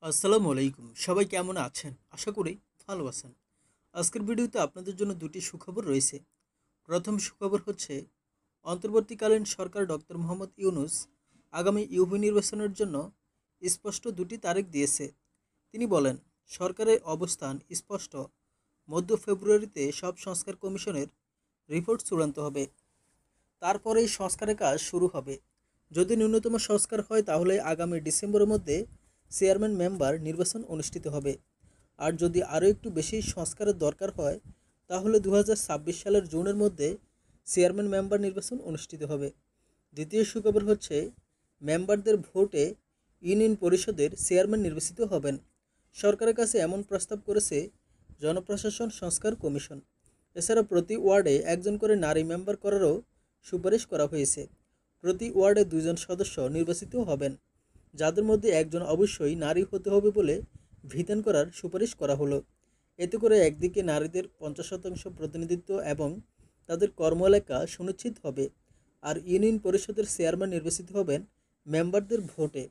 আসসালামু আলাইকুম। সবাই কেমন আছেন? আশা করি ভালো আছেন। আজকের ভিডিওতে আপনাদের জন্য দুটি সুখবর রয়েছে। প্রথম সুখবর হচ্ছে অন্তর্বর্তীকালীন সরকার ডক্টর মোহাম্মদ ইউনূস আগামী ইউপি নির্বাচনের জন্য স্পষ্ট দুটি তারিখ দিয়েছে। তিনি বলেন, সরকারের অবস্থান স্পষ্ট। মধ্য ফেব্রুয়ারিতে সব সংস্কার কমিশনের রিপোর্ট চূড়ান্ত হবে। তারপরেই সংস্কারের কাজ শুরু হবে। যদি ন্যূনতম সংস্কার হয় তাহলে আগামী ডিসেম্বরের মধ্যে চেয়ারম্যান মেম্বার নির্বাচন অনুষ্ঠিত হবে। আর যদি আরও একটু বেশি সংস্কারের দরকার হয় তাহলে 2026 সালের জুনের মধ্যে চেয়ারম্যান মেম্বার নির্বাচন অনুষ্ঠিত হবে। দ্বিতীয় সুখবর হচ্ছে মেম্বারদের ভোটে ইউনিয়ন পরিষদের চেয়ারম্যান নির্বাচিত হবেন। সরকারের কাছে এমন প্রস্তাব করেছে জনপ্রশাসন সংস্কার কমিশন। এছাড়া প্রতি ওয়ার্ডে একজন করে নারী মেম্বার করারও সুপারিশ করা হয়েছে। প্রতি ওয়ার্ডে 2 জন সদস্য নির্বাচিত হবেন, যাদের মধ্যে একজন অবশ্যই নারী হতে হবে বলে বিধান করার সুপারিশ করা হলো। এতে করে একদিকে নারীদের 50% প্রতিনিধিত্ব এবং তাদের কর্ম এলাকা সুনিশ্চিত হবে, আর ইউনিয়ন পরিষদের চেয়ারম্যান নির্বাচিত হবেন মেম্বারদের ভোটে।